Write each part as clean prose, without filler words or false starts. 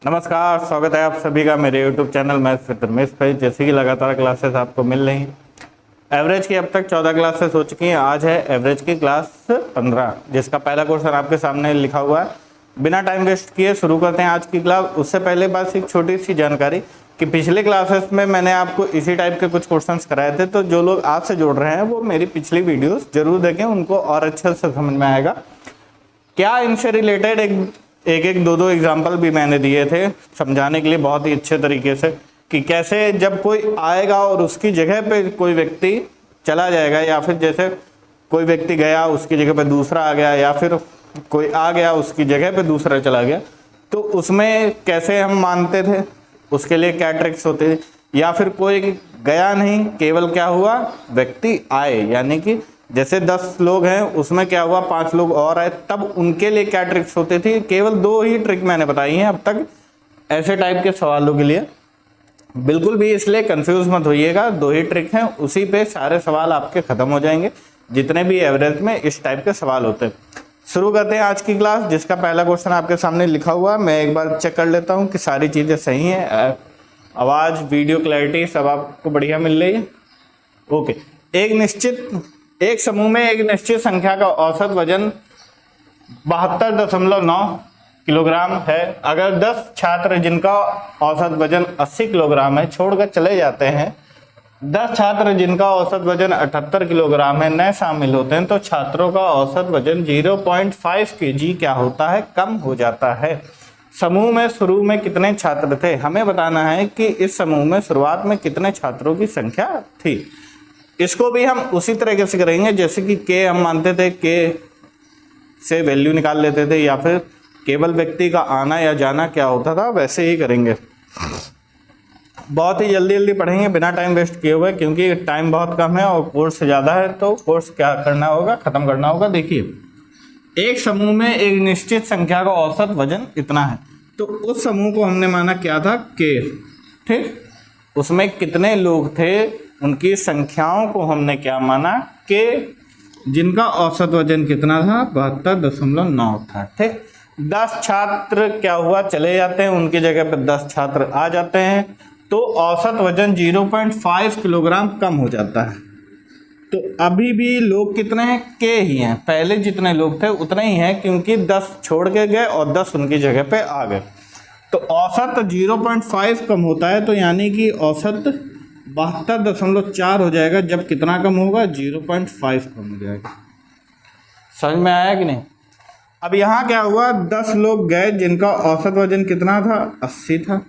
नमस्कार, स्वागत है आप सभी का मेरे YouTube channel maths with Ramesh भाई। जैसे कि लगातार क्लासेस आपको मिल रही हैं। एवरेज की अब तक 14 क्लासेस हो चुकी हैं। आज है एवरेज की क्लास 15, जिसका पहला क्वेश्चन आपके सामने लिखा हुआ है। बिना टाइम वेस्ट किए शुरू करते हैं आज की क्लास। उससे पहले बस एक छोटी सी जानकारी कि पिछले क्लासेस में मैंने आपको इसी टाइप के कुछ क्वेश्चन कराए थे, तो जो लोग आज से जुड़ रहे हैं वो मेरी पिछली वीडियोस जरूर देखें, उनको और अच्छे से समझ में आएगा। क्या इनसे रिलेटेड एक दो एग्जाम्पल भी मैंने दिए थे समझाने के लिए बहुत ही अच्छे तरीके से कि कैसे जब कोई आएगा और उसकी जगह पे कोई व्यक्ति चला जाएगा, या फिर जैसे कोई व्यक्ति गया उसकी जगह पे दूसरा आ गया, या फिर कोई आ गया उसकी जगह पे दूसरा चला गया, तो उसमें कैसे हम मानते थे, उसके लिए क्या ट्रिक्स होते थे। या फिर कोई गया नहीं, केवल क्या हुआ, व्यक्ति आए, यानी कि जैसे 10 लोग हैं उसमें क्या हुआ 5 लोग और आए, तब उनके लिए क्या ट्रिक्स होती थी। केवल 2 ही ट्रिक मैंने बताई हैं अब तक ऐसे टाइप के सवालों के लिए। बिल्कुल भी इसलिए कंफ्यूज मत होइएगा, 2 ही ट्रिक हैं, उसी पे सारे सवाल आपके खत्म हो जाएंगे जितने भी एवरेज में इस टाइप के सवाल होते हैं। शुरू करते हैं आज की क्लास, जिसका पहला क्वेश्चन आपके सामने लिखा हुआ है। मैं एक बार चेक कर लेता हूँ कि सारी चीज़ें सही हैं, आवाज़, वीडियो क्लैरिटी सब आपको बढ़िया मिल रही है। ओके, एक समूह में एक निश्चित संख्या का औसत वजन 72.9 किलोग्राम है। अगर 10 छात्र जिनका औसत वजन 80 किलोग्राम है छोड़कर चले जाते हैं, 10 छात्र जिनका औसत वजन 78 किलोग्राम है न शामिल होते हैं, तो छात्रों का औसत वजन 0.5 kg क्या होता है, कम हो जाता है। समूह में शुरू में कितने छात्र थे, हमें बताना है कि इस समूह में शुरुआत में कितने छात्रों की संख्या थी। इसको भी हम उसी तरीके से करेंगे जैसे कि के हम मानते थे, के से वैल्यू निकाल लेते थे, या फिर केवल व्यक्ति का आना या जाना क्या होता था, वैसे ही करेंगे। बहुत ही जल्दी पढ़ेंगे बिना टाइम वेस्ट किए हुए, क्योंकि टाइम बहुत कम है और कोर्स ज़्यादा है, तो कोर्स क्या करना होगा, ख़त्म करना होगा। देखिए, एक समूह में एक निश्चित संख्या का औसत वजन इतना है, तो उस समूह को हमने माना क्या था, के। ठीक, उसमें कितने लोग थे उनकी संख्याओं को हमने क्या माना, के, जिनका औसत वजन कितना था, 72.9 था। ठीक, 10 छात्र क्या हुआ, चले जाते हैं, उनकी जगह पर 10 छात्र आ जाते हैं, तो औसत वजन 0.5 किलोग्राम कम हो जाता है। तो अभी भी लोग कितने हैं, के ही हैं, पहले जितने लोग थे उतने ही हैं, क्योंकि 10 छोड़ के गए और 10 उनकी जगह पे आ गए। तो औसत 0.5 कम होता है, तो यानी कि औसत 72.4 हो जाएगा। जब कितना कम होगा, 0.5 कम हो जाएगा। समझ में आया कि नहीं। अब यहाँ क्या हुआ, 10 लोग गए जिनका औसत वजन कितना था, 80 था।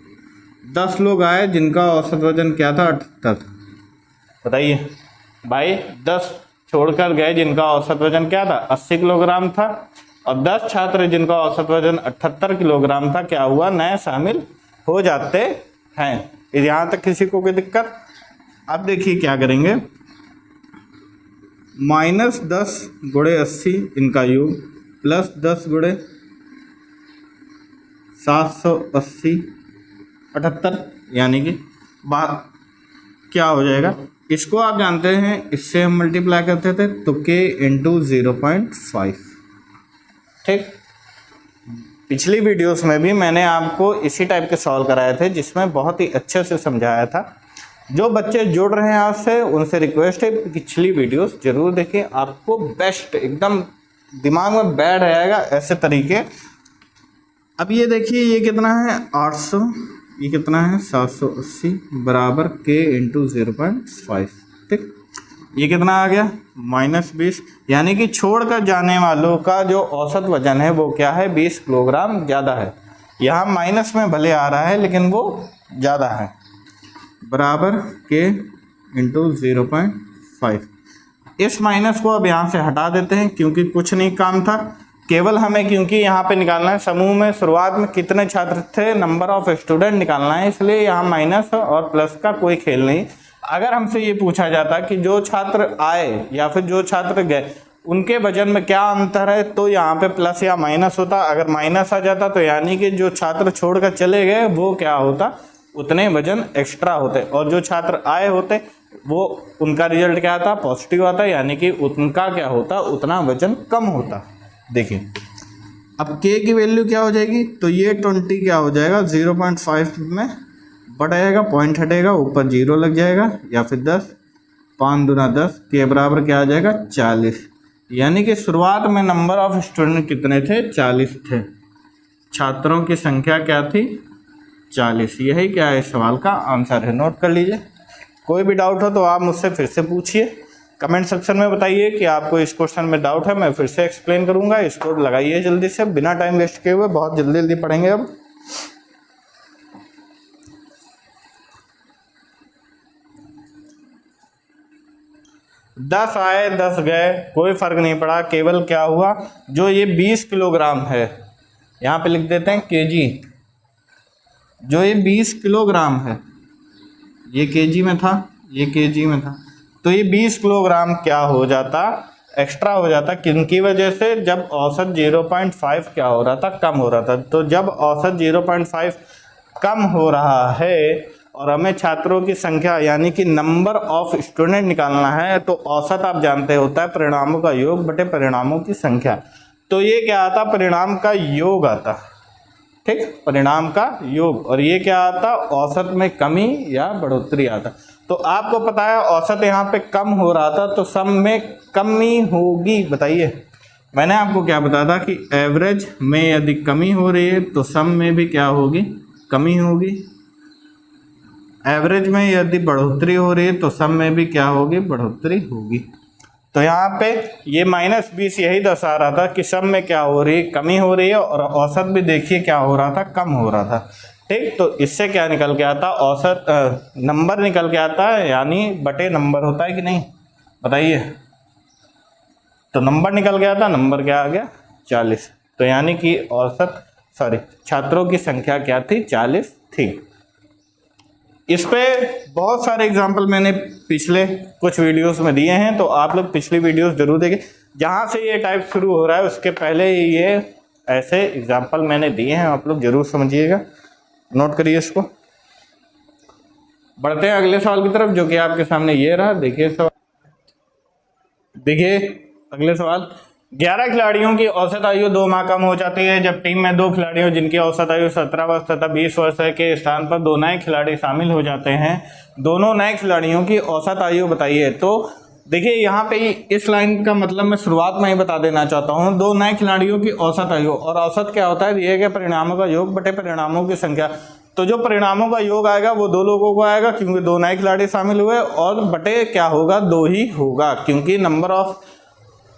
10 लोग आए जिनका औसत वजन क्या था, 78 था। बताइए भाई, 10 छोड़कर गए जिनका औसत वजन क्या था, 80 किलोग्राम था, और 10 छात्र जिनका औसत वजन 78 किलोग्राम था, क्या हुआ, नए शामिल हो जाते हैं। यहाँ तक किसी को कोई दिक्कत। अब देखिए क्या करेंगे, -10 गुणे 80 इनका योग, प्लस 10 गुणे 780 78, यानी कि बात क्या हो जाएगा। इसको आप जानते हैं, इससे हम मल्टीप्लाई करते थे, तो k इंटू 0.5। ठीक, पिछली वीडियोस में भी मैंने आपको इसी टाइप के सॉल्व कराए थे, जिसमें बहुत ही अच्छे से समझाया था। जो बच्चे जुड़ रहे हैं आज से, उनसे रिक्वेस्ट है पिछली वीडियोस जरूर देखें, आपको बेस्ट एकदम दिमाग में बैठ जाएगा ऐसे तरीके। अब ये देखिए, ये कितना है, 800, ये कितना है, 780 बराबर k इंटू 0.5। ठीक, ये कितना आ गया, -20, यानी कि छोड़कर जाने वालों का जो औसत वजन है वो क्या है, 20 किलोग्राम ज़्यादा है। यहाँ माइनस में भले आ रहा है लेकिन वो ज़्यादा है, बराबर k इंटू 0.5। इस माइनस को अब यहाँ से हटा देते हैं, क्योंकि कुछ नहीं काम था, केवल हमें क्योंकि यहाँ पे निकालना है समूह में शुरुआत में कितने छात्र थे, नंबर ऑफ स्टूडेंट निकालना है, इसलिए यहाँ माइनस और प्लस का कोई खेल नहीं। अगर हमसे ये पूछा जाता कि जो छात्र आए या फिर जो छात्र गए उनके वजन में क्या अंतर है, तो यहाँ पे प्लस या माइनस होता। अगर माइनस आ जाता तो यानी कि जो छात्र छोड़कर चले गए वो क्या होता, उतने वजन एक्स्ट्रा होते, और जो छात्र आए होते वो उनका रिजल्ट क्या आता, पॉजिटिव आता, यानी कि उनका क्या होता, उतना वजन कम होता। देखिए अब k की वैल्यू क्या हो जाएगी, तो ये 20 क्या हो जाएगा 0.5 में बढ़ जाएगा, पॉइंट हटेगा, ऊपर 0 लग जाएगा, या फिर 10, 5 दूना 10 के बराबर क्या आ जाएगा 40। यानी कि शुरुआत में नंबर ऑफ स्टूडेंट कितने थे, 40 थे, छात्रों की संख्या क्या थी 40। यही क्या है इस सवाल का आंसर है, नोट कर लीजिए। कोई भी डाउट हो तो आप मुझसे फिर से पूछिए, कमेंट सेक्शन में बताइए कि आपको इस क्वेश्चन में डाउट है, मैं फिर से एक्सप्लेन करूंगा। इसको लगाइए जल्दी से, बिना टाइम वेस्ट किए हुए, बहुत जल्दी जल्दी पढ़ेंगे। अब दस आए 10 गए, कोई फर्क नहीं पड़ा, केवल क्या हुआ, जो ये 20 किलोग्राम है, यहाँ पे लिख देते हैं केजी, जो ये 20 किलोग्राम है, ये केजी में था, ये केजी में था, तो ये 20 किलोग्राम क्या हो जाता, एक्स्ट्रा हो जाता, किनकी वजह से, जब औसत 0.5 क्या हो रहा था, कम हो रहा था। तो जब औसत 0.5 कम हो रहा है और हमें छात्रों की संख्या यानी कि नंबर ऑफ स्टूडेंट निकालना है, तो औसत आप जानते होता है परिणामों का योग बटे परिणामों की संख्या। तो ये क्या आता, परिणाम का योग आता, ठीक, परिणाम का योग, और ये क्या आता, औसत में कमी या बढ़ोतरी आता। तो आपको पता है औसत यहाँ पे कम हो रहा था, तो सम में कमी होगी, बताइए। मैंने आपको क्या बताया था कि एवरेज में यदि कमी हो रही है तो सम में भी क्या होगी, कमी होगी। एवरेज में यदि बढ़ोतरी हो रही है तो सम में भी क्या होगी, बढ़ोतरी होगी। तो यहाँ पे ये -20 यही दर्शा रहा था कि सम में क्या हो रही है, कमी हो रही है, और औसत भी देखिए क्या हो रहा था, कम हो रहा था, ठीक। तो इससे क्या निकल के आता, औसत नंबर निकल के आता है, यानी बटे नंबर होता है कि नहीं, बताइए। तो नंबर निकल गया था, नंबर क्या आ गया 40। तो यानी कि औसत छात्रों की संख्या क्या थी, 40 थी। इस पे बहुत सारे एग्जाम्पल मैंने पिछले कुछ वीडियोस में दिए हैं, तो आप लोग पिछली वीडियोस जरूर देखें। जहाँ से ये टाइप शुरू हो रहा है उसके पहले ये ऐसे एग्जाम्पल मैंने दिए हैं, आप लोग जरूर समझिएगा, नोट करिए इसको। बढ़ते हैं अगले सवाल की तरफ, जो कि आपके सामने ये रहा। देखिए सवाल, देखिए अगले सवाल, 11 खिलाड़ियों की औसत आयु 2 माह कम हो जाती है जब टीम में 2 खिलाड़ियों जिनकी औसत आयु 17 वर्ष तथा 20 वर्ष है के स्थान पर 2 नए खिलाड़ी शामिल हो जाते हैं। दोनों नए खिलाड़ियों की औसत आयु बताइए। तो देखिए यहाँ पे इस लाइन का मतलब मैं शुरुआत में ही बता देना चाहता हूँ, 2 नए खिलाड़ियों की औसत आयु, और औसत क्या होता है, दिए गए परिणामों का योग बटे परिणामों की संख्या। तो जो परिणामों का योग आएगा वो 2 लोगों को आएगा क्योंकि 2 नए खिलाड़ी शामिल हुए, और बटे क्या होगा, 2 ही होगा क्योंकि नंबर ऑफ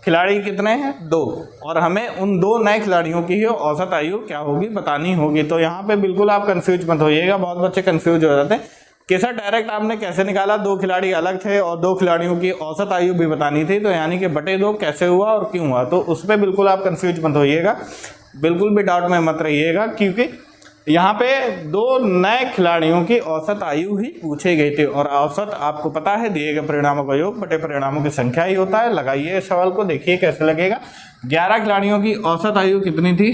खिलाड़ी कितने हैं, 2, और हमें उन 2 नए खिलाड़ियों की ही औसत आयु क्या होगी बतानी होगी। तो यहाँ पे बिल्कुल आप कंफ्यूज मत होइएगा, बहुत बच्चे कंफ्यूज हो जाते हैं कि सर डायरेक्ट आपने कैसे निकाला, 2 खिलाड़ी अलग थे और 2 खिलाड़ियों की औसत आयु भी बतानी थी, तो यानी कि बटे 2 कैसे हुआ और क्यों हुआ। तो उस पर बिल्कुल आप कंफ्यूज मत होइएगा, बिल्कुल भी डाउट में मत रहिएगा, क्योंकि यहाँ पे 2 नए खिलाड़ियों की औसत आयु ही पूछे गए थे, और औसत आपको पता है दिए गए परिणामों का योग बटे परिणामों की संख्या ही होता है। लगाइए इस सवाल को, देखिए कैसे लगेगा। 11 खिलाड़ियों की औसत आयु कितनी थी,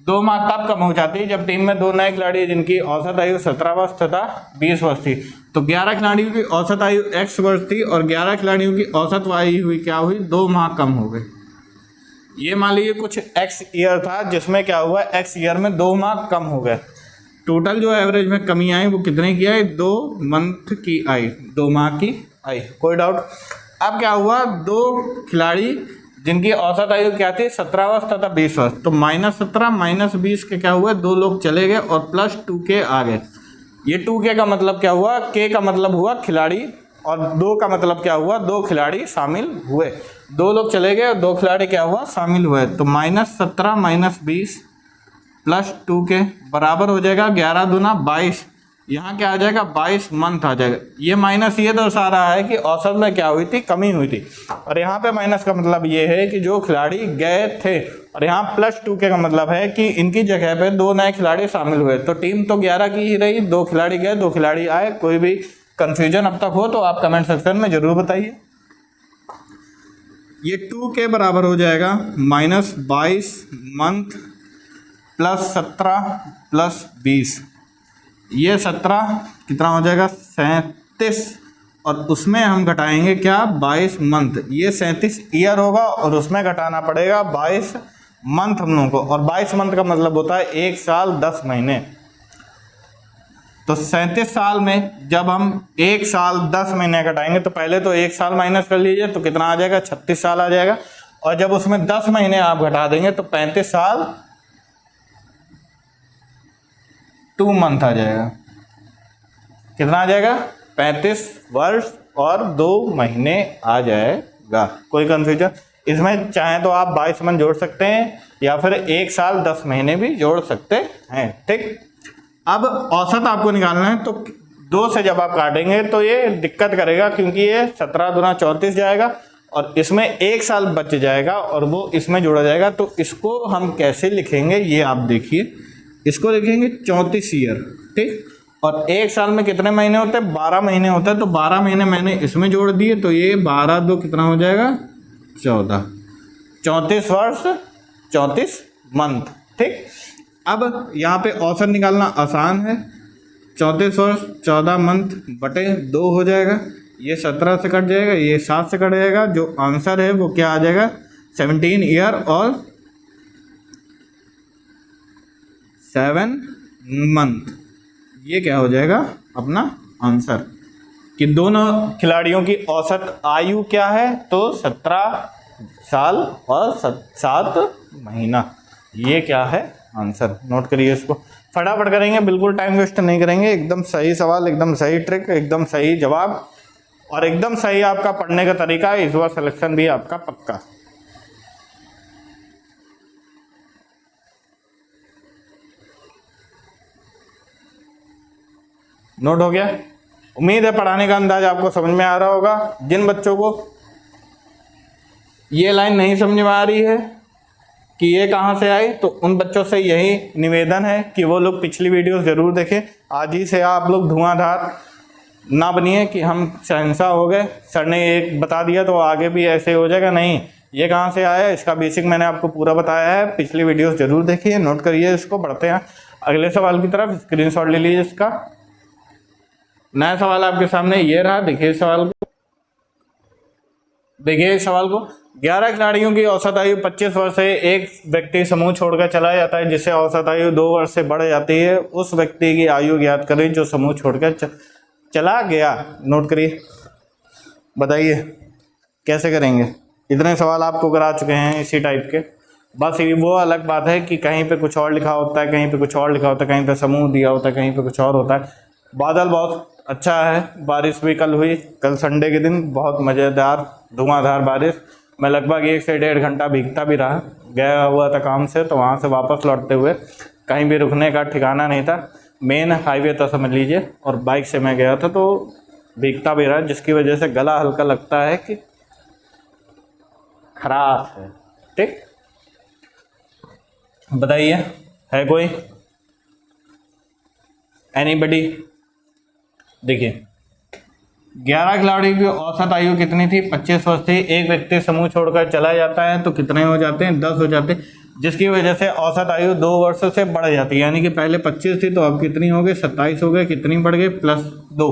2 माह तब कम हो जाती है जब टीम में 2 नए खिलाड़ी जिनकी औसत आयु 17 वर्ष तथा 20 वर्ष थी। तो 11 खिलाड़ियों की औसत आयु x वर्ष थी और 11 खिलाड़ियों की औसत आयु हुई क्या हुई, 2 माह कम हो गए। ये मान लीजिए कुछ x ईयर था जिसमें क्या हुआ, x ईयर में 2 माह कम हो गए। टोटल जो एवरेज में कमी आई वो कितने की आई, 2 मंथ की आई, 2 माह की आई। कोई डाउट। अब क्या हुआ, 2 खिलाड़ी जिनकी औसत आयु क्या थी, 17 वर्ष तथा 20 वर्ष, तो -17 -20 के क्या हुए, 2 लोग चले गए और +2k आ गए। ये 2k का मतलब क्या हुआ, k का मतलब हुआ खिलाड़ी, और 2 का मतलब क्या हुआ, 2 खिलाड़ी शामिल हुए। 2 लोग चले गए और 2 खिलाड़ी क्या हुआ, शामिल हुए। तो -17 -20 +2k बराबर हो जाएगा 11 दूना 22। यहाँ क्या आ जाएगा, 22 मंथ आ जाएगा। ये माइनस ये दर्शा रहा है कि औसत में क्या हुई थी, कमी हुई थी, और यहाँ पे माइनस का मतलब ये है कि जो खिलाड़ी गए थे, और यहाँ +2k का मतलब है कि इनकी जगह पे 2 नए खिलाड़ी शामिल हुए। तो टीम तो 11 की ही रही, 2 खिलाड़ी गए 2 खिलाड़ी आए। कोई भी कंफ्यूजन अब तक हो तो आप कमेंट सेक्शन में जरूर बताइए। ये 2k बराबर हो जाएगा -22 मंथ +17 +20, ये 17 कितना हो जाएगा, 37, और उसमें हम घटाएंगे क्या, 22 मंथ, ये 37 ईयर होगा और उसमें घटाना पड़ेगा 22 मंथ हम लोगों को, और 22 मंथ का मतलब होता है 1 साल 10 महीने। तो 37 साल में जब हम 1 साल 10 महीने घटाएंगे तो पहले तो 1 साल माइनस कर लीजिए तो कितना आ जाएगा, 36 साल आ जाएगा। और जब उसमें 10 महीने आप घटा देंगे तो 35 साल 2 मंथ आ जाएगा। कितना आ जाएगा, 35 वर्ष और 2 महीने आ जाएगा। कोई कंफ्यूजन? इसमें चाहे तो आप 22 मंथ जोड़ सकते हैं या फिर 1 साल 10 महीने भी जोड़ सकते हैं। ठीक, अब औसत आपको निकालना है तो 2 से जब आप काटेंगे तो ये दिक्कत करेगा, क्योंकि ये 17 दूना 34 जाएगा और इसमें 1 साल बच जाएगा और वो इसमें जोड़ा जाएगा। तो इसको हम कैसे लिखेंगे ये आप देखिए, इसको लिखेंगे 34 ईयर। ठीक, और 1 साल में कितने महीने होते हैं, 12 महीने होते हैं। तो 12 महीने मैंने इसमें जोड़ दिए तो ये 12 2 कितना हो जाएगा, 14। 34 वर्ष 34 मंथ। ठीक, अब यहाँ पे औसत निकालना आसान है। 34 वर्ष 14 मंथ बटे 2 हो जाएगा, ये 17 से कट जाएगा, ये 7 से कट जाएगा। जो आंसर है वो क्या आ जाएगा, 17 ईयर और 7 मंथ। ये क्या हो जाएगा अपना आंसर, कि दोनों खिलाड़ियों की औसत आयु क्या है, तो 17 साल और 7 महीना। ये क्या है आंसर, नोट करिए इसको। फटाफट करेंगे, बिल्कुल टाइम वेस्ट नहीं करेंगे। एकदम सही सवाल, एकदम सही ट्रिक, एकदम सही जवाब और एकदम सही आपका पढ़ने का तरीका है। इस बार सिलेक्शन भी आपका पक्का। नोट हो गया? उम्मीद है पढ़ाने का अंदाज आपको समझ में आ रहा होगा। जिन बच्चों को ये लाइन नहीं समझ में आ रही है कि ये कहाँ से आई, तो उन बच्चों से यही निवेदन है कि वो लोग पिछली वीडियो ज़रूर देखें। आज ही से आप लोग धुआंधार ना बनिए कि हम शहंशाह हो गए, सर ने एक बता दिया तो आगे भी ऐसे हो जाएगा। नहीं, ये कहाँ से आया, इसका बेसिक मैंने आपको पूरा बताया है। पिछली वीडियो ज़रूर देखिए, नोट करिए इसको। बढ़ते हैं अगले सवाल की तरफ। स्क्रीनशॉट ले लीजिए इसका। नया सवाल आपके सामने ये रहा, देखिए सवाल को, देखिए इस सवाल को। 11 खिलाड़ियों की औसत आयु 25 वर्ष से एक व्यक्ति समूह छोड़कर चला जाता है, जिससे औसत आयु 2 वर्ष से बढ़ जाती है। उस व्यक्ति की आयु ज्ञात करें जो समूह छोड़कर चला गया। नोट करिए, बताइए कैसे करेंगे। इतने सवाल आपको करा चुके हैं इसी टाइप के। बस ये वो अलग बात है कि कहीं पे कुछ और लिखा होता है, कहीं पे कुछ और लिखा होता है, कहीं पे समूह दिया होता है, कहीं पे कुछ और होता है। बादल बहुत अच्छा है, बारिश भी कल हुई, कल संडे के दिन बहुत मज़ेदार धुआंधार बारिश। मैं लगभग 1 से 1.5 घंटा भीगता भी रहा। गया हुआ था काम से, तो वहाँ से वापस लौटते हुए कहीं भी रुकने का ठिकाना नहीं था। मेन हाईवे था समझ लीजिए, और बाइक से मैं गया था तो भीगता भी रहा, जिसकी वजह से गला हल्का लगता है कि खराश है। ठीक, बताइए है कोई, एनीबडी? देखिए 11 खिलाड़ियों की औसत आयु कितनी थी, 25 वर्ष थी। एक व्यक्ति समूह छोड़कर चला जाता है तो कितने हो जाते हैं, 10 हो जाते हैं, जिसकी वजह से औसत आयु 2 वर्ष से बढ़ जाती है। यानी कि पहले 25 थी तो अब कितनी हो गई, 27 हो गए। कितनी बढ़ गई, +2।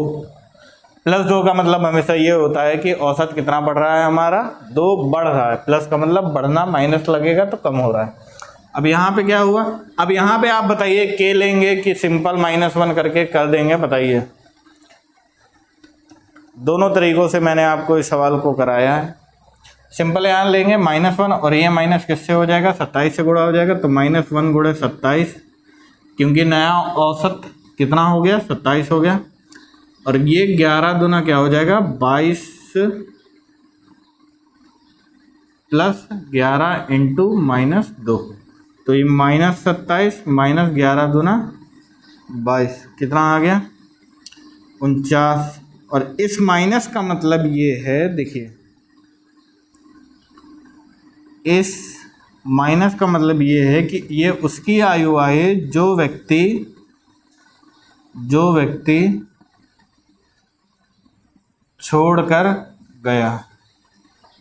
+2 का मतलब हमेशा ये होता है कि औसत कितना बढ़ रहा है हमारा, 2 बढ़ रहा है। प्लस का मतलब बढ़ना, माइनस लगेगा तो कम हो रहा है। अब यहाँ पे क्या हुआ, अब यहाँ पे आप बताइए के लेंगे कि सिंपल -1 करके कर देंगे, बताइए। दोनों तरीक़ों से मैंने आपको इस सवाल को कराया है। सिंपल यहाँ लेंगे -1 और ये माइनस किससे हो जाएगा, 27 से गुणा हो जाएगा। तो -1 गुणे 27, क्योंकि नया औसत कितना हो गया, 27 हो गया। और ये 11 दूना क्या हो जाएगा, 22 + 11 इंटू -2। तो ये -27 - 11 दूना 22, कितना आ गया, 49। और इस माइनस का मतलब ये है, देखिए इस माइनस का मतलब ये है कि ये उसकी आयु आए जो व्यक्ति छोड़कर गया।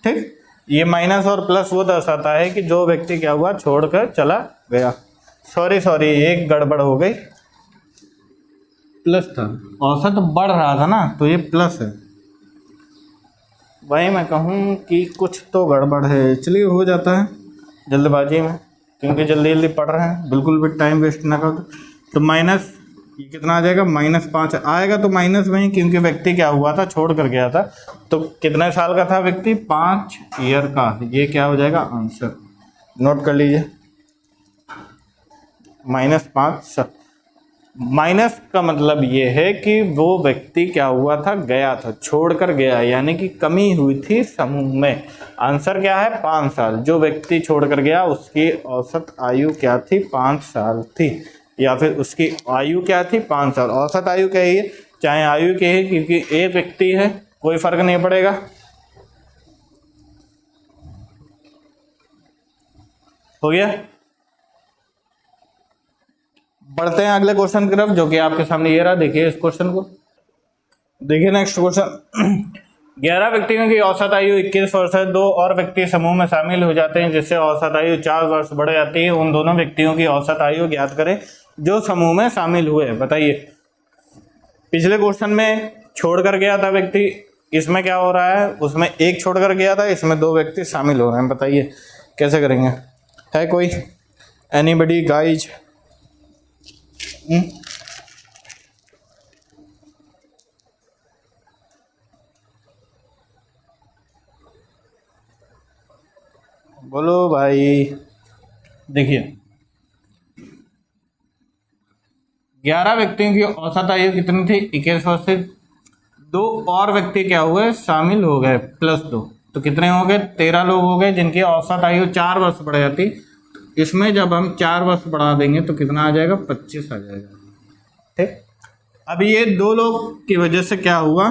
ठीक, ये माइनस और प्लस वो दर्शाता है कि जो व्यक्ति क्या हुआ, छोड़कर चला गया। सॉरी एक गड़बड़ हो गई, प्लस था, औसत बढ़ रहा था ना, तो ये प्लस है। वही मैं कहूँ कि कुछ तो गड़बड़ है, चलिए हो जाता है जल्दबाजी में। क्योंकि जल्दी जल्दी पढ़ रहे हैं, बिल्कुल भी टाइम वेस्ट ना करो। तो माइनस ये कितना आ जाएगा, -5 आएगा तो माइनस में ही, क्योंकि व्यक्ति क्या हुआ था, छोड़ कर गया था। तो कितने साल का था व्यक्ति, 5 ईयर का। ये क्या हो जाएगा आंसर, नोट कर लीजिए, -5। माइनस का मतलब ये है कि वो व्यक्ति क्या हुआ था, गया था, छोड़कर गया, यानी कि कमी हुई थी समूह में। आंसर क्या है, 5 साल। जो व्यक्ति छोड़कर गया उसकी औसत आयु क्या थी, 5 साल थी, या फिर उसकी आयु क्या थी, 5 साल। औसत आयु कहिए चाहे आयु कहिए, क्योंकि एक व्यक्ति है, कोई फर्क नहीं पड़ेगा। हो गया। बढ़ते हैं अगले क्वेश्चन की तरफ, जो कि आपके सामने ये रहा। देखिए इस क्वेश्चन को, देखिए नेक्स्ट क्वेश्चन। 11 व्यक्तियों की औसत आयु 21 वर्ष है। 2 और व्यक्ति समूह में शामिल हो जाते हैं, जिससे औसत आयु 4 वर्ष बढ़ जाती है। उन दोनों व्यक्तियों की औसत आयु ज्ञात करें जो समूह में शामिल हुए। बताइए, पिछले क्वेश्चन में छोड़कर गया था व्यक्ति, इसमें क्या हो रहा है, उसमें एक छोड़कर गया था, इसमें 2 व्यक्ति शामिल हो रहे हैं। बताइए कैसे करेंगे, है कोई एनीबडी गाइज? बोलो भाई। देखिए 11 व्यक्तियों की औसत आयु कितनी थी, 21 वर्ष से। 2 और व्यक्ति क्या हुए, शामिल हो गए, +2, तो कितने हो गए, 13 लोग हो गए, जिनकी औसत आयु 4 वर्ष बढ़ जाती। इसमें जब हम 4 वर्ष बढ़ा देंगे तो कितना आ जाएगा, 25 आ जाएगा। ठीक, अब ये 2 लोग की वजह से क्या हुआ,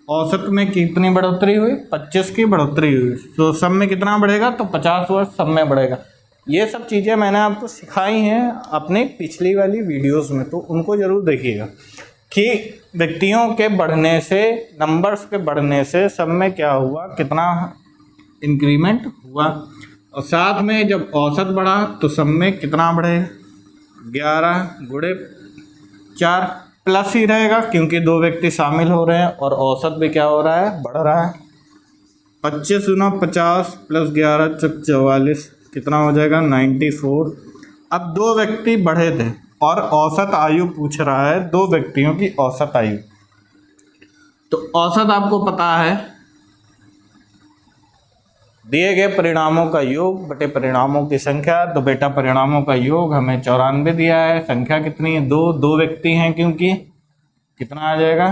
औसत में कितनी बढ़ोतरी हुई, 25 की बढ़ोतरी हुई। तो सब में कितना बढ़ेगा, तो 50 वर्ष सब में बढ़ेगा। ये सब चीज़ें मैंने आपको सिखाई हैं अपने पिछली वाली वीडियोस में, तो उनको ज़रूर देखिएगा कि व्यक्तियों के बढ़ने से, नंबर्स के बढ़ने से सब में क्या हुआ, कितना इंक्रीमेंट हुआ। और साथ में जब औसत बढ़ा तो सब में कितना बढ़ेगा, 11 गुणे 4 प्लस ही रहेगा, क्योंकि 2 व्यक्ति शामिल हो रहे हैं और औसत भी क्या हो रहा है, बढ़ रहा है। 25 गुना 50 + 11 = 44, कितना हो जाएगा, 94। अब 2 व्यक्ति बढ़े थे और औसत आयु पूछ रहा है, 2 व्यक्तियों की औसत आयु। तो औसत आपको पता है, दिए गए परिणामों का योग बटे परिणामों की संख्या। तो बेटा परिणामों का योग हमें 94 दिया है, संख्या कितनी है, 2 व्यक्ति हैं, क्योंकि कितना आ जाएगा,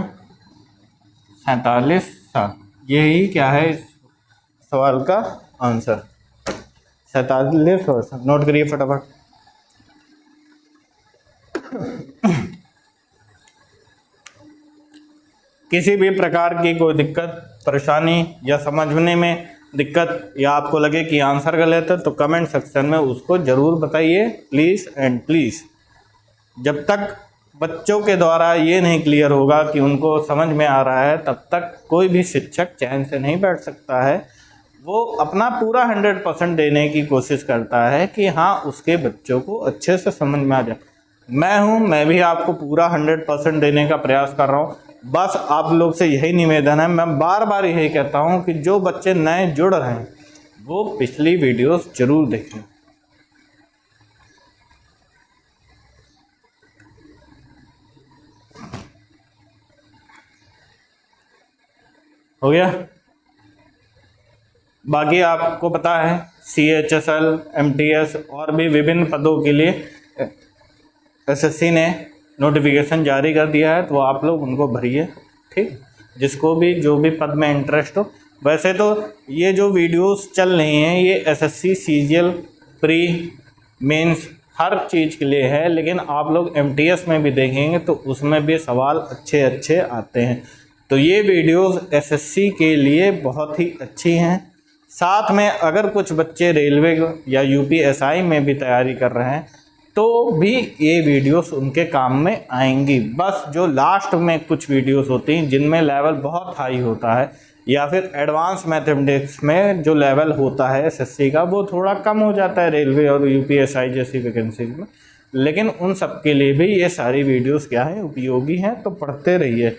47 7। यही क्या है इस सवाल का आंसर, 47 वर्ष। नोट करिए फटाफट। किसी भी प्रकार की कोई दिक्कत, परेशानी या समझने में दिक्कत, या आपको लगे कि आंसर गलत है, तो कमेंट सेक्शन में उसको ज़रूर बताइए, प्लीज़ एंड प्लीज़। जब तक बच्चों के द्वारा ये नहीं क्लियर होगा कि उनको समझ में आ रहा है, तब तक कोई भी शिक्षक चैन से नहीं बैठ सकता है। वो अपना पूरा 100% देने की कोशिश करता है कि हाँ उसके बच्चों को अच्छे से समझ में आ जाए। मैं भी आपको पूरा 100% देने का प्रयास कर रहा हूँ। बस आप लोग से यही निवेदन है, मैं बार बार यही कहता हूँ कि जो बच्चे नए जुड़ रहे हैं वो पिछली वीडियोस जरूर देखें। हो गया। बाकी आपको पता है CHSL, MTS और भी विभिन्न पदों के लिए SSC ने नोटिफिकेशन जारी कर दिया है, तो आप लोग उनको भरिए, ठीक, जिसको भी जो भी पद में इंटरेस्ट हो। वैसे तो ये जो वीडियोस चल रही हैं ये SSC, CGL, प्री, मेंस हर चीज़ के लिए है, लेकिन आप लोग MTS में भी देखेंगे तो उसमें भी सवाल अच्छे अच्छे आते हैं। तो ये वीडियोस SSC के लिए बहुत ही अच्छी हैं। साथ में अगर कुछ बच्चे रेलवे या UPSI में भी तैयारी कर रहे हैं तो भी ये वीडियोस उनके काम में आएंगी। बस जो लास्ट में कुछ वीडियोस होती हैं जिनमें लेवल बहुत हाई होता है, या फिर एडवांस मैथमेटिक्स में जो लेवल होता है SSC का वो थोड़ा कम हो जाता है रेलवे और UPSI जैसी वैकेंसीज में, लेकिन उन सब के लिए भी ये सारी वीडियोस क्या है, उपयोगी हैं। तो पढ़ते रहिए।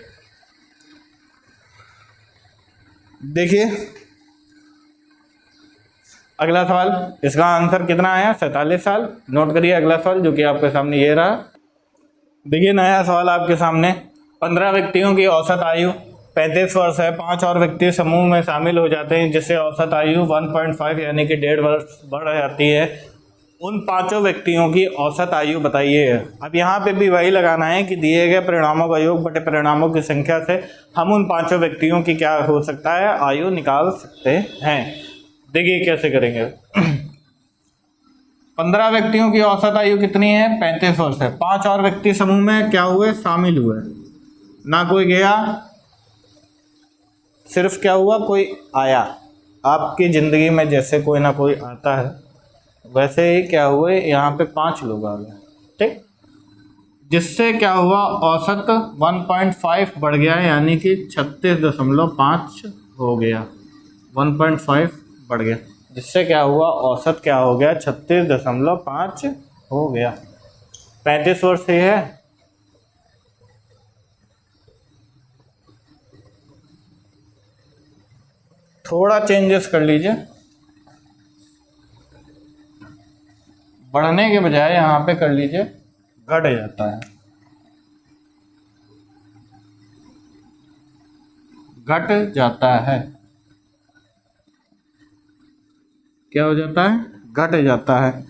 देखिए अगला सवाल, इसका आंसर कितना आया? 47 साल। नोट करिए अगला सवाल जो कि आपके सामने ये रहा। देखिए नया सवाल आपके सामने, 15 व्यक्तियों की औसत आयु 35 वर्ष है। 5 और व्यक्ति समूह में शामिल हो जाते हैं जिससे औसत आयु 1.5 यानी कि 1.5 वर्ष बढ़ जाती है। उन पांचों व्यक्तियों की औसत आयु बताइए। अब यहाँ पे भी वही लगाना है कि दिए गए परिणामों का योग बटे परिणामों की संख्या से हम उन पांचों व्यक्तियों की क्या हो सकता है, आयु निकाल सकते हैं। देखिए कैसे करेंगे। 15 व्यक्तियों की औसत आयु कितनी है? 35 वर्ष है। 5 और व्यक्ति समूह में क्या हुए? शामिल हुए। ना कोई गया, सिर्फ क्या हुआ? कोई आया। आपकी जिंदगी में जैसे कोई ना कोई आता है वैसे ही क्या हुए, यहाँ पे 5 लोग आ गए, ठीक। जिससे क्या हुआ, औसत 1.5 बढ़ गया यानी कि 36.5 हो गया। 1.5 बढ़ गया जिससे क्या हुआ, औसत क्या हो गया, 36.5 हो गया। 35 वर्ष ही है। थोड़ा चेंजेस कर लीजिए, बढ़ने के बजाय यहाँ पे कर लीजिए घट जाता है, घट जाता है। क्या हो जाता है? घट जाता है।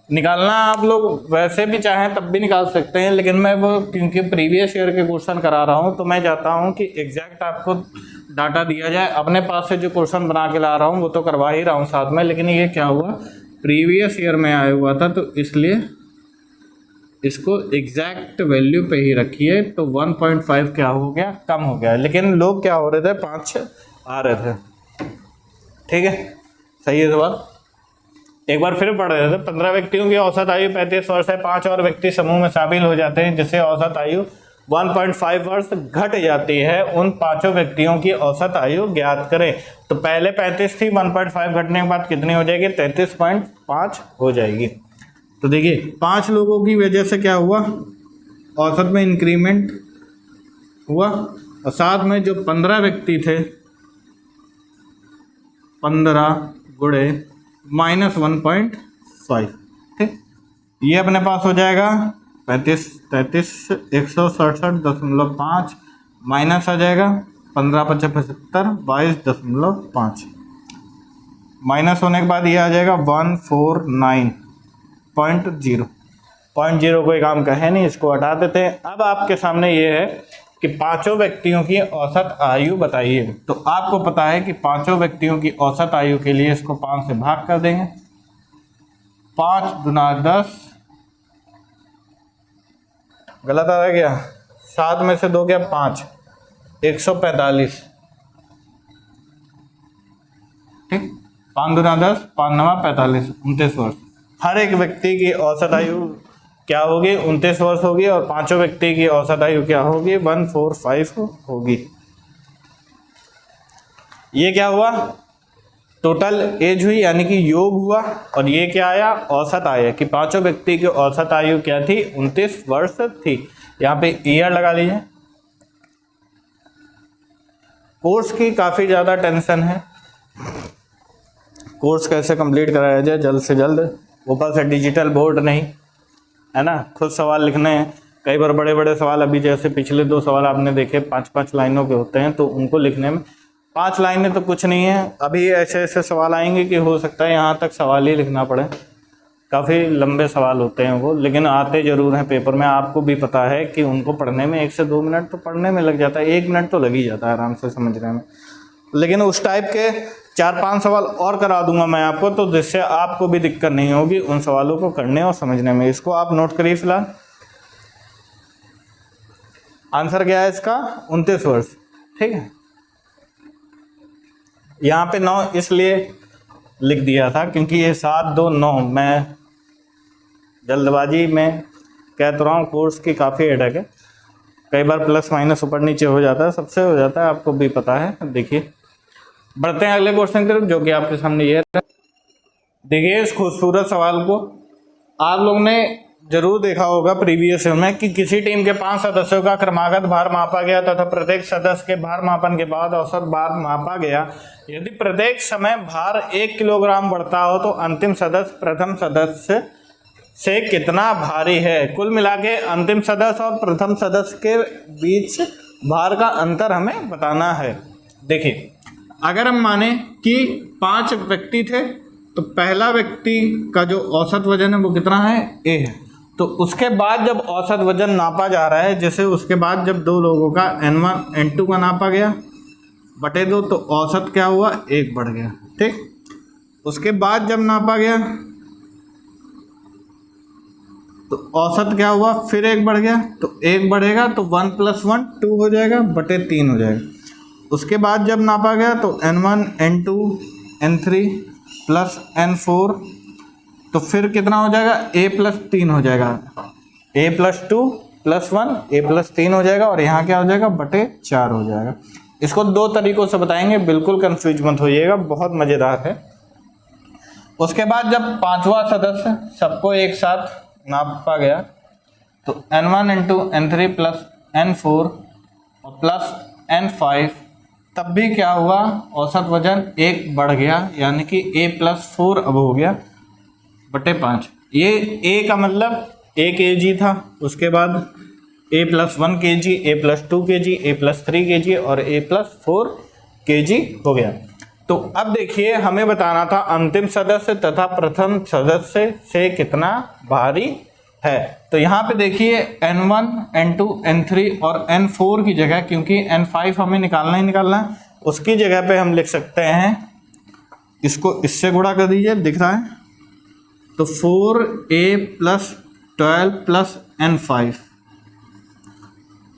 निकालना आप लोग वैसे भी चाहें तब भी निकाल सकते हैं, लेकिन मैं वो क्योंकि प्रीवियस ईयर के क्वेश्चन करा रहा हूँ तो मैं चाहता हूँ कि एग्जैक्ट आपको डाटा दिया जाए। अपने पास से जो क्वेश्चन बना के ला रहा हूँ वो तो करवा ही रहा हूँ साथ में, लेकिन ये क्या हुआ, प्रीवियस ईयर में आया हुआ था तो इसलिए इसको एग्जैक्ट वैल्यू पे ही रखिए। तो 1.5 क्या हो गया, कम हो गया। लेकिन लोग क्या हो रहे थे, 5 आ रहे थे, ठीक है, सही है सवाल। एक बार फिर पढ़ रहे थे। 15 व्यक्तियों की औसत आयु 35 वर्ष है। 5 और व्यक्ति समूह में शामिल हो जाते हैं जिससे औसत आयु 1.5 वर्ष घट जाती है। उन पांचों व्यक्तियों की औसत आयु ज्ञात करें। तो पहले 35 थी, 1.5 घटने के बाद कितनी हो जाएगी, 33.5 हो जाएगी। तो देखिए 5 लोगों की वजह से क्या हुआ, औसत में इंक्रीमेंट हुआ। और साथ में जो 15 व्यक्ति थे, 15 गुणे -1.5, ठीक। ये अपने पास हो जाएगा 35, 167.5 माइनस आ जाएगा 15 × 75, 22.5 माइनस होने के बाद ये आ जाएगा 149.0। 0.0 कोई काम का है नहीं, इसको हटा देते हैं। अब आपके सामने ये है कि पांचों व्यक्तियों की औसत आयु बताइए। तो आपको पता है कि पांचों व्यक्तियों की औसत आयु के लिए इसको 5 से भाग कर देंगे। 5 × 10, गलत आ गया, 7 में से 2 गया 5, 145, ठीक। 5 × 10, 5 × 9 45, 29 वर्ष। हर एक व्यक्ति की औसत आयु क्या होगी, 29 वर्ष होगी। और पांचों व्यक्ति की औसत आयु क्या होगी, 145 होगी। ये क्या हुआ, टोटल एज हुई यानी कि योग हुआ। और ये क्या आया, औसत आया कि पांचों व्यक्ति की औसत आयु क्या थी, 29 वर्ष थी। यहाँ पे ईयर लगा लीजिए। कोर्स की काफ़ी ज़्यादा टेंशन है, कोर्स कैसे कंप्लीट कराया जाए जल्द से जल्द। ऊपर से डिजिटल बोर्ड नहीं है ना, खुद सवाल लिखने हैं। कई बार बड़े बड़े सवाल, अभी जैसे पिछले 2 सवाल आपने देखे 5-5 लाइनों के होते हैं, तो उनको लिखने में 5 लाइनें तो कुछ नहीं है। अभी ऐसे ऐसे सवाल आएंगे कि हो सकता है यहाँ तक सवाल ही लिखना पड़े। काफ़ी लंबे सवाल होते हैं वो, लेकिन आते ज़रूर हैं पेपर में। आपको भी पता है कि उनको पढ़ने में 1 से 2 मिनट तो पढ़ने में लग जाता है, 1 मिनट तो लग ही जाता है आराम से समझने में। लेकिन उस टाइप के 4-5 सवाल और करा दूंगा मैं आपको, तो जिससे आपको भी दिक्कत नहीं होगी उन सवालों को करने और समझने में। इसको आप नोट करिए फिलहाल। आंसर क्या है इसका, 29 वर्ष, ठीक है। यहाँ पे 9 इसलिए लिख दिया था क्योंकि ये 7, 2, 9 मैं जल्दबाजी में कह तो रहा हूँ। कोर्स की काफ़ी हेडेक है, कई बार प्लस माइनस ऊपर नीचे हो जाता है, सबसे हो जाता है, आपको भी पता है। देखिए बढ़ते हैं अगले क्वेश्चन की तरफ जो कि आपके सामने ये है। देखिए इस खूबसूरत सवाल को आप लोग ने जरूर देखा होगा प्रीवियस में कि किसी टीम के 5 सदस्यों का क्रमागत भार मापा गया तथा प्रत्येक सदस्य के भार मापन के बाद औसत भार मापा गया। यदि प्रत्येक समय भार 1 किलोग्राम बढ़ता हो तो अंतिम सदस्य प्रथम सदस्य से कितना भारी है। कुल मिला के अंतिम सदस्य और प्रथम सदस्य के बीच भार का अंतर हमें बताना है। देखिए, अगर हम माने कि 5 व्यक्ति थे तो पहला व्यक्ति का जो औसत वजन है वो कितना है, ए है। तो उसके बाद जब औसत वजन नापा जा रहा है, जैसे उसके बाद जब 2 लोगों का N1 N2 का नापा गया बटे 2 तो औसत क्या हुआ, 1 बढ़ गया। ठीक, उसके बाद जब नापा गया तो औसत क्या हुआ, फिर 1 बढ़ गया। तो 1 बढ़ेगा तो 1 + 1 2 हो जाएगा बटे 3 हो जाएगा। उसके बाद जब नापा गया तो N1 N2 N3 + N4 तो फिर कितना हो जाएगा, a + 3 हो जाएगा। a + 2 + 1 a + 3 हो जाएगा और यहाँ क्या हो जाएगा, बटे 4 हो जाएगा। इसको 2 तरीकों से बताएंगे, बिल्कुल कंफ्यूज मत होइएगा, बहुत मज़ेदार है। उसके बाद जब 5वां सदस्य सबको एक साथ नापा गया तो N1 N2 N3 + N4 + N5 तब भी क्या हुआ, औसत वजन 1 बढ़ गया, यानी कि a + 4 अब हो गया बटे 5। ये a का मतलब 1 kg था, उसके बाद a + 1 kg, a + 2 kg, a + 3 kg और a + 4 kg हो गया। तो अब देखिए, हमें बताना था अंतिम सदस्य तथा प्रथम सदस्य से कितना भारी है। तो यहाँ पे देखिए N1 N2 N3 और N4 की जगह, क्योंकि N5 हमें निकालना ही निकालना है, उसकी जगह पे हम लिख सकते हैं, इसको इससे गुणा कर दीजिए, दिख रहा है तो 4a + 12 + N5।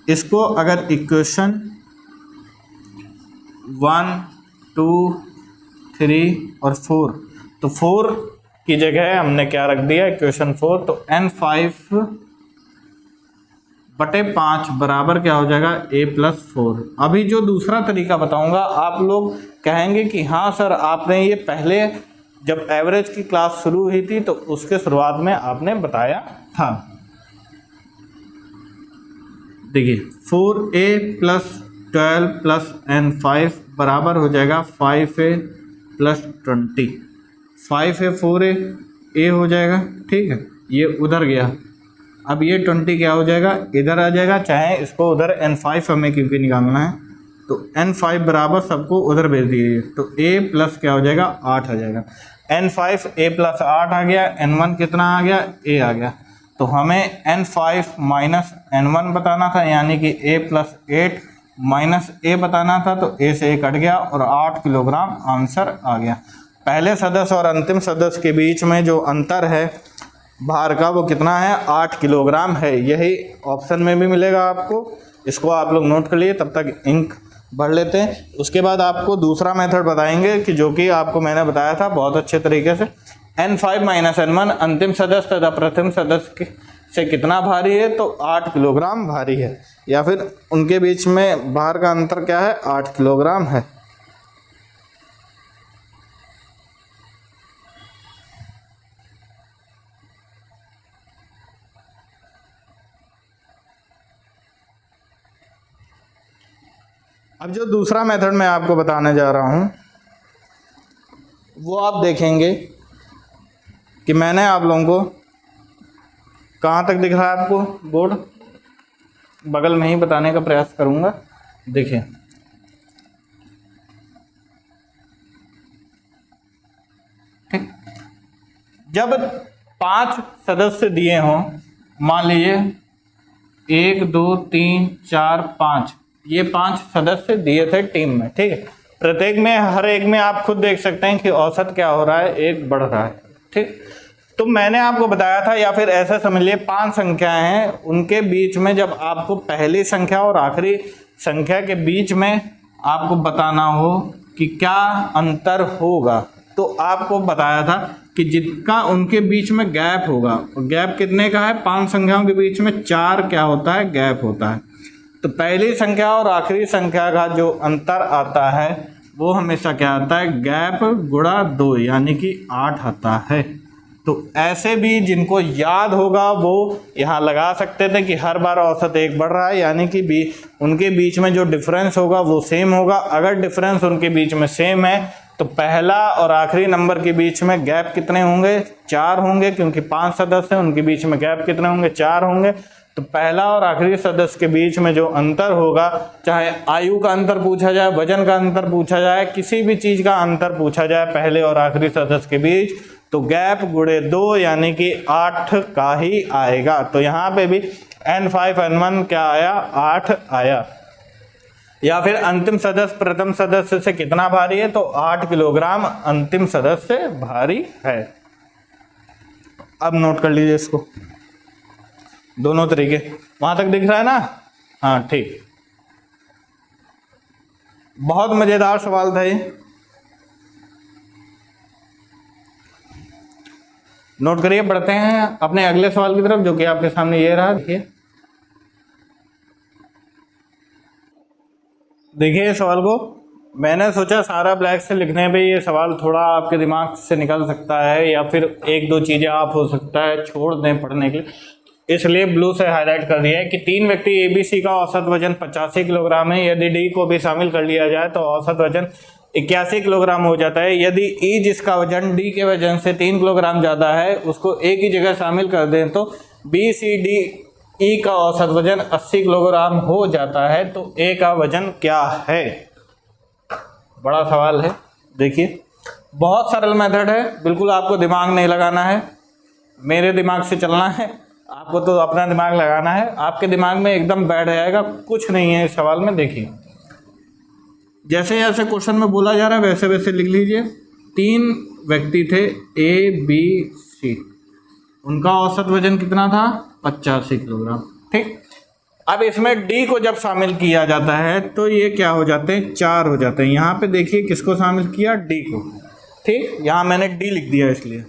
इसको अगर इक्वेशन 1 2 3 और 4, तो 4 की जगह हमने क्या रख दिया, इक्वेशन 4, तो N5 बटे 5 बराबर क्या हो जाएगा, a + 4। अभी जो दूसरा तरीका बताऊंगा, आप लोग कहेंगे कि हाँ सर, आपने ये पहले जब एवरेज की क्लास शुरू हुई थी तो उसके शुरुआत में आपने बताया था। देखिए 4a + 12 + N5 बराबर हो जाएगा 5a + 20। 5a 4a a हो जाएगा, ठीक है, ये उधर गया। अब ये 20 क्या हो जाएगा, इधर आ जाएगा, चाहे इसको उधर N5 हमें क्योंकि निकालना है तो N5 बराबर सबको उधर भेज दीजिए, तो a + क्या हो जाएगा, 8 आ जाएगा। N5 a + 8 आ गया, N1 कितना आ गया, a आ गया। तो हमें N5 - N1 बताना था, यानी कि a + 8 - a बताना था, तो a से a कट गया और 8 किलोग्राम आंसर आ गया। पहले सदस्य और अंतिम सदस्य के बीच में जो अंतर है भार का, वो कितना है, 8 किलोग्राम है। यही ऑप्शन में भी मिलेगा आपको, इसको आप लोग नोट कर लिए, तब तक इंक भर लेते हैं। उसके बाद आपको दूसरा मेथड बताएंगे कि जो कि आपको मैंने बताया था बहुत अच्छे तरीके से, N5 - N1 अंतिम सदस्य तथा प्रथम सदस्य से कितना भारी है, तो 8 किलोग्राम भारी है, या फिर उनके बीच में भार का अंतर क्या है, 8 किलोग्राम है। अब जो दूसरा मेथड मैं आपको बताने जा रहा हूँ वो आप देखेंगे कि मैंने आप लोगों को, कहाँ तक दिख रहा है आपको बोर्ड, बगल में ही बताने का प्रयास करूँगा। देखिए ठीक, जब 5 सदस्य दिए हों, मान लीजिए 1 2 3 4 5, ये 5 सदस्य दिए थे टीम में, ठीक है। प्रत्येक में, हर एक में आप खुद देख सकते हैं कि औसत क्या हो रहा है, 1 बढ़ रहा है, ठीक। तो मैंने आपको बताया था, या फिर ऐसा समझ लिए 5 संख्याएं हैं, उनके बीच में जब आपको पहली संख्या और आखिरी संख्या के बीच में आपको बताना हो कि क्या अंतर होगा, तो आपको बताया था कि जिनका उनके बीच में गैप होगा, गैप कितने का है, 5 संख्याओं के बीच में 4 क्या होता है, गैप होता है। तो पहली संख्या और आखिरी संख्या का जो अंतर आता है वो हमेशा क्या आता है, गैप गुणा 2, यानी कि 8 आता है। तो ऐसे भी जिनको याद होगा वो यहाँ लगा सकते थे कि हर बार औसत 1 बढ़ रहा है, यानी कि उनके बीच में जो डिफरेंस होगा वो सेम होगा। अगर डिफरेंस उनके बीच में सेम है तो पहला और आखिरी नंबर के बीच में गैप कितने होंगे? 4 होंगे, क्योंकि 5 सदस्य हैं, उनके बीच में गैप कितने होंगे? 4 होंगे। तो पहला और आखिरी सदस्य के बीच में जो अंतर होगा, चाहे आयु का अंतर पूछा जाए, वजन का अंतर पूछा जाए, किसी भी चीज़ का अंतर पूछा जाए पहले और आखिरी सदस्य के बीच, तो गैप गुणे 2 यानी कि 8 का ही आएगा। तो यहाँ पे भी N5 N1 क्या आया? 8 आया। या फिर अंतिम सदस्य प्रथम सदस्य से कितना भारी है? तो 8 किलोग्राम अंतिम सदस्य भारी है। अब नोट कर लीजिए इसको, दोनों तरीके। वहां तक दिख रहा है ना? हाँ ठीक। बहुत मजेदार सवाल था ये, नोट करिए। बढ़ते हैं अपने अगले सवाल की तरफ, जो कि आपके सामने ये रहा। देखिए इस सवाल को मैंने सोचा सारा ब्लैक से लिखने पे ये सवाल थोड़ा आपके दिमाग से निकल सकता है, या फिर 1-2 चीज़ें आप हो सकता है छोड़ दें पढ़ने के लिए, इसलिए ब्लू से हाईलाइट कर दिया है कि 3 व्यक्ति ABC का औसत वजन 85 किलोग्राम है। यदि D को भी शामिल कर लिया जाए तो औसत वजन 81 किलोग्राम हो जाता है। यदि E जिसका वजन D के वजन से 3 किलोग्राम ज़्यादा है उसको A की जगह शामिल कर दें तो BCDE का औसत वजन 80 किलोग्राम हो जाता है। तो A का वजन क्या है? बड़ा सवाल है। देखिए बहुत सरल मेथड है, बिल्कुल आपको दिमाग नहीं लगाना है, मेरे दिमाग से चलना है, आपको तो अपना दिमाग लगाना है। आपके दिमाग में एकदम बैठ जाएगा, कुछ नहीं है इस सवाल में। देखिए जैसे जैसे क्वेश्चन में बोला जा रहा है वैसे वैसे लिख लीजिए। 3 व्यक्ति थे ABC, उनका औसत वजन कितना था? 85 किलोग्राम। ठीक, अब इसमें D को जब शामिल किया जाता है तो ये क्या हो जाते हैं? 4 हो जाते हैं। यहाँ पे देखिए किसको शामिल किया? D को। ठीक, यहाँ मैंने D लिख दिया इसलिए।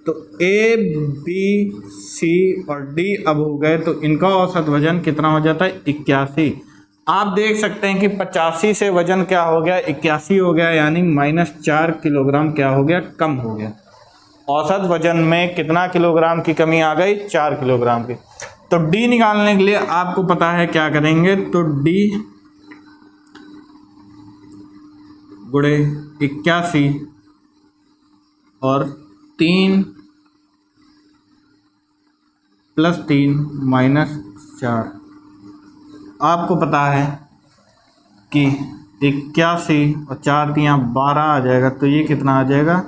तो A, B, C और D अब हो गए, तो इनका औसत वजन कितना हो जाता है? 81। आप देख सकते हैं कि 85 से वजन क्या हो गया? 81 हो गया, यानी -4 किलोग्राम क्या हो गया? कम हो गया। औसत वजन में कितना किलोग्राम की कमी आ गई? 4 किलोग्राम की। तो D निकालने के लिए आपको पता है क्या करेंगे? तो D गुणे 81 और 3 + 3 - 4, आपको पता है कि 81 और 4 × 12 आ जाएगा, तो ये कितना आ जाएगा?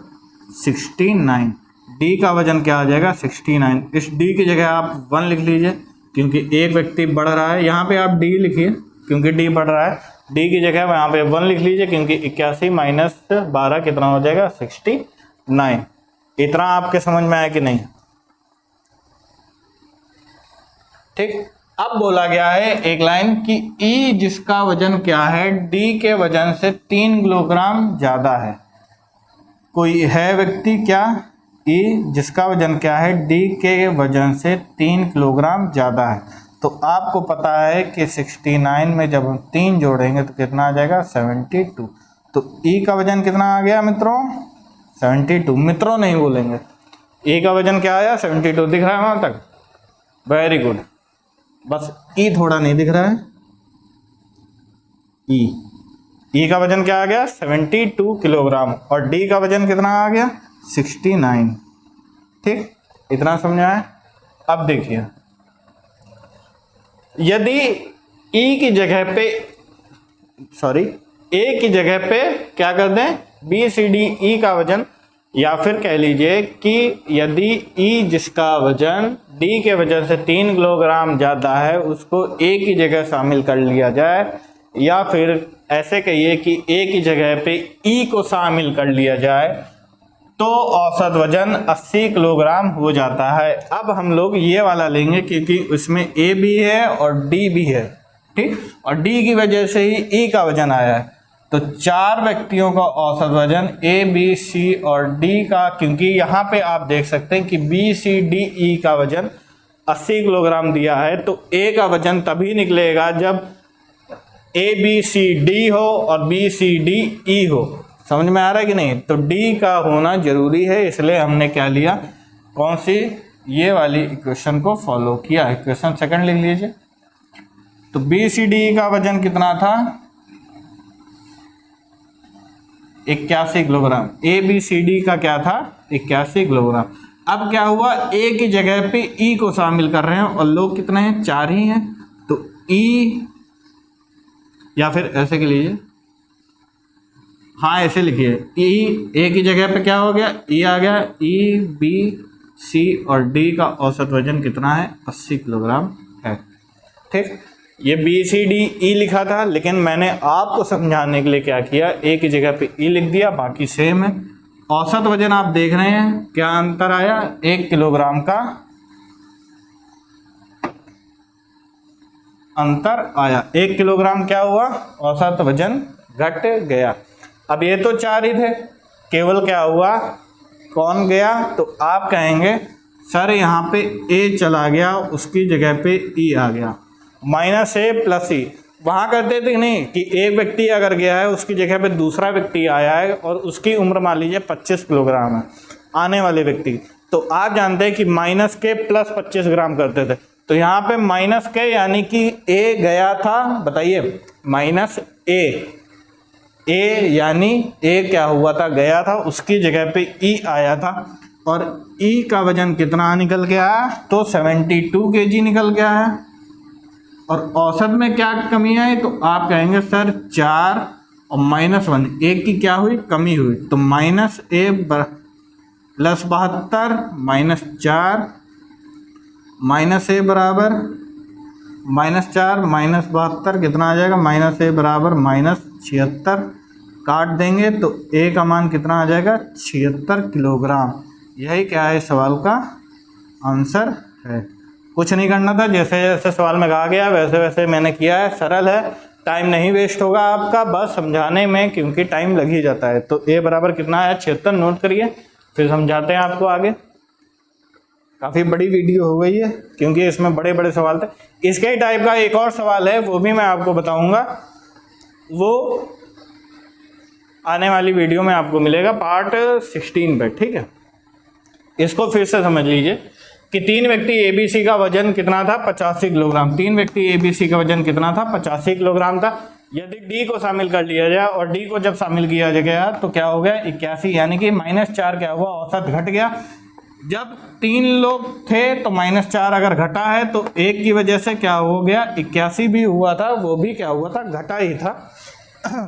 69। D का वजन क्या आ जाएगा? 69। इस D की जगह आप 1 लिख लीजिए, क्योंकि एक व्यक्ति बढ़ रहा है। यहाँ पे आप D लिखिए क्योंकि D बढ़ रहा है। D की जगह यहाँ पे 1 लिख लीजिए, क्योंकि 81 - 12 कितना हो जाएगा? 69। इतना आपके समझ में आया कि नहीं? ठीक, अब बोला गया है एक लाइन कि E जिसका वजन क्या है? D के वजन से 3 किलोग्राम ज़्यादा है। कोई है व्यक्ति क्या? E जिसका वजन क्या है? D के वजन से 3 किलोग्राम ज़्यादा है। तो आपको पता है कि 69 में जब हम 3 जोड़ेंगे तो कितना आ जाएगा? 72। तो E का वजन कितना आ गया मित्रों? 72। मित्रों नहीं बोलेंगे, E का वजन क्या आया? 72। दिख रहा है वहाँ तक? Very good. बस E थोड़ा नहीं दिख रहा है। E का वजन क्या आ गया? 72 किलोग्राम। और D का वजन कितना आ गया? 69। ठीक, इतना समझ आया? अब देखिए, यदि A की जगह पे क्या कर दें? BCDE का वजन, या फिर कह लीजिए कि यदि E जिसका वजन D के वजन से 3 किलोग्राम ज़्यादा है उसको A की जगह शामिल कर लिया जाए, या फिर ऐसे कहिए कि A की जगह पे E को शामिल कर लिया जाए, तो औसत वजन 80 किलोग्राम हो जाता है। अब हम लोग ये वाला लेंगे क्योंकि उसमें A भी है और D भी है। ठीक, और D की वजह से ही E का वजन आया है। तो 4 व्यक्तियों का औसत वजन A, B, C और D का, क्योंकि यहाँ पे आप देख सकते हैं कि BCDE का वजन 80 किलोग्राम दिया है, तो A का वजन तभी निकलेगा जब ABCD हो और BCDE हो। समझ में आ रहा है कि नहीं? तो D का होना जरूरी है, इसलिए हमने क्या लिया? कौन सी, ये वाली इक्वेशन को फॉलो किया। इक्वेशन सेकंड लिख लीजिए। तो BCD का वजन कितना था, 81 किलोग्राम। ABCD का क्या था, 81 किलोग्राम। अब क्या हुआ, ए की जगह पे ई को शामिल कर रहे हैं और लोग कितने हैं, 4 ही हैं। तो ई, या फिर ऐसे के लीजिए, हाँ ऐसे लिखिए, ई, ए की जगह पे क्या हो गया, ई आ गया। ई, बी, सी और डी का औसत वजन कितना है, 80 किलोग्राम है। ठीक, ये BCD ई लिखा था, लेकिन मैंने आपको समझाने के लिए क्या किया, ए की जगह पे ई लिख दिया, बाकी सेम है। औसत वजन आप देख रहे हैं क्या अंतर आया, 1 किलोग्राम का अंतर आया। 1 किलोग्राम क्या हुआ, औसत वजन घट गया। अब ये तो 4 ही थे, केवल क्या हुआ, कौन गया, तो आप कहेंगे सर यहाँ पे ए चला गया, उसकी जगह पे ई आ गया। -a + ई वहाँ करते थे नहीं कि एक व्यक्ति अगर गया है उसकी जगह पे दूसरा व्यक्ति आया है और उसकी उम्र मान लीजिए 25 किलोग्राम है, आने वाले व्यक्ति, तो आप जानते हैं कि -k + 25 ग्राम करते थे। तो यहाँ पे -k यानी कि ए गया था, बताइए, -a यानी ए क्या हुआ था, गया था, उसकी जगह पे ई आया था। और ई का वजन कितना निकल के आया, तो 72 kg निकल के आया। और औसत में क्या कमी आई, तो आप कहेंगे सर 4 और -1, एक की क्या हुई, कमी हुई। तो -a + 72 -4 -a बराबर -4 -72 कितना आ जाएगा, -a बराबर -76, काट देंगे तो a का मान कितना आ जाएगा, 76 किलोग्राम। यही क्या है, सवाल का आंसर है। कुछ नहीं करना था, जैसे जैसे सवाल में कहा गया वैसे वैसे मैंने किया है, सरल है, टाइम नहीं वेस्ट होगा आपका बस समझाने में, क्योंकि टाइम लग ही जाता है। तो a बराबर कितना है, 76, नोट करिए, फिर समझाते हैं आपको आगे। काफ़ी बड़ी वीडियो हो गई है क्योंकि इसमें बड़े बड़े सवाल थे। इसके ही टाइप का एक और सवाल है, वो भी मैं आपको बताऊंगा, वो आने वाली वीडियो में आपको मिलेगा पार्ट 16 पे, ठीक है। इसको फिर से समझ लीजिए कि 3 व्यक्ति ABC का वजन कितना था, 85 किलोग्राम। 3 व्यक्ति ABC का वजन कितना था, 85 किलोग्राम था। यदि D को शामिल कर लिया जाए और D को जब शामिल किया गया तो क्या हो गया, 81, यानी कि -4 क्या हुआ, औसत घट गया। जब 3 लोग थे तो -4 अगर घटा है तो एक की वजह से क्या हो गया, 81 भी हुआ था, वो भी क्या हुआ था, घटा ही था।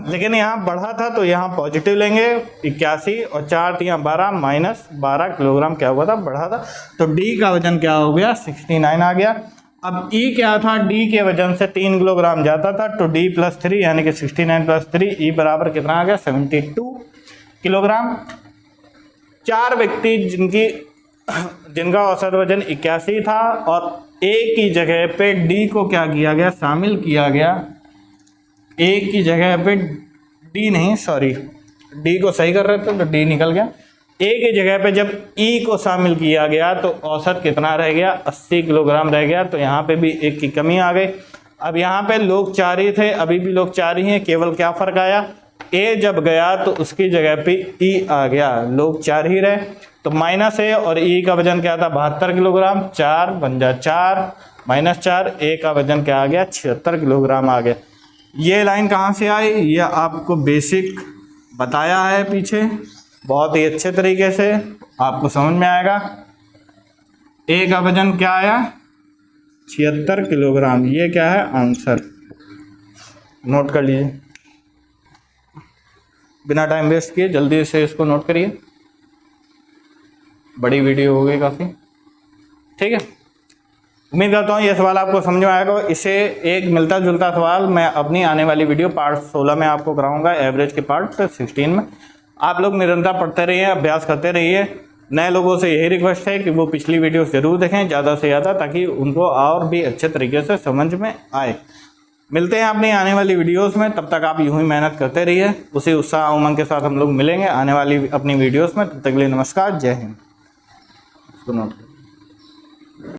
लेकिन यहाँ बढ़ा था तो यहाँ पॉजिटिव लेंगे, 81 और 4 × 12 -12 किलोग्राम क्या हुआ था, बढ़ा था। तो D का वजन क्या हो गया, 69 आ गया। अब E क्या था, D के वजन से 3 किलोग्राम जाता था, तो D + 3 यानी कि 69 + 3, E बराबर कितना आ गया, 72 किलोग्राम। 4 व्यक्ति जिनका औसत वजन 81 था और A की जगह पे D को क्या किया गया, शामिल किया गया। A की जगह पे D नहीं, सॉरी, D को सही कर रहे थे तो D निकल गया। A की जगह पे जब E को शामिल किया गया तो औसत कितना रह गया, 80 किलोग्राम रह गया। तो यहाँ पे भी एक की कमी आ गई। अब यहाँ पे लोग 4 ही थे, अभी भी लोग 4 ही हैं, केवल क्या फ़र्क आया, A जब गया तो उसकी जगह पे E आ गया, लोग 4 ही रहे। तो -A और E का वजन क्या था, 72 किलोग्राम, 4 बन जा 4 -4, A का वजन क्या आ गया, 76 किलोग्राम आ गया। ये लाइन कहाँ से आई, ये आपको बेसिक बताया है पीछे, बहुत ही अच्छे तरीके से आपको समझ में आएगा। A का वजन क्या आया, 76 किलोग्राम, ये क्या है आंसर, नोट कर लीजिए, बिना टाइम वेस्ट किए जल्दी से इसको नोट करिए, बड़ी वीडियो हो गई काफ़ी, ठीक है। उम्मीद करता हूँ ये सवाल आपको समझ में आएगा। इसे एक मिलता जुलता सवाल मैं अपनी आने वाली वीडियो पार्ट 16 में आपको कराऊंगा, एवरेज के पार्ट 16 में। आप लोग निरंतर पढ़ते रहिए, अभ्यास करते रहिए। नए लोगों से यही रिक्वेस्ट है कि वो पिछली वीडियो ज़रूर देखें ज़्यादा से ज़्यादा, ताकि उनको और भी अच्छे तरीके से समझ में आए। मिलते हैं अपनी आने वाली वीडियोस में, तब तक आप यूं ही मेहनत करते रहिए। उसी उत्साह उमंग के साथ हम लोग मिलेंगे आने वाली अपनी वीडियोस में। तब तक के लिए नमस्कार, जय हिंद। इसको नोट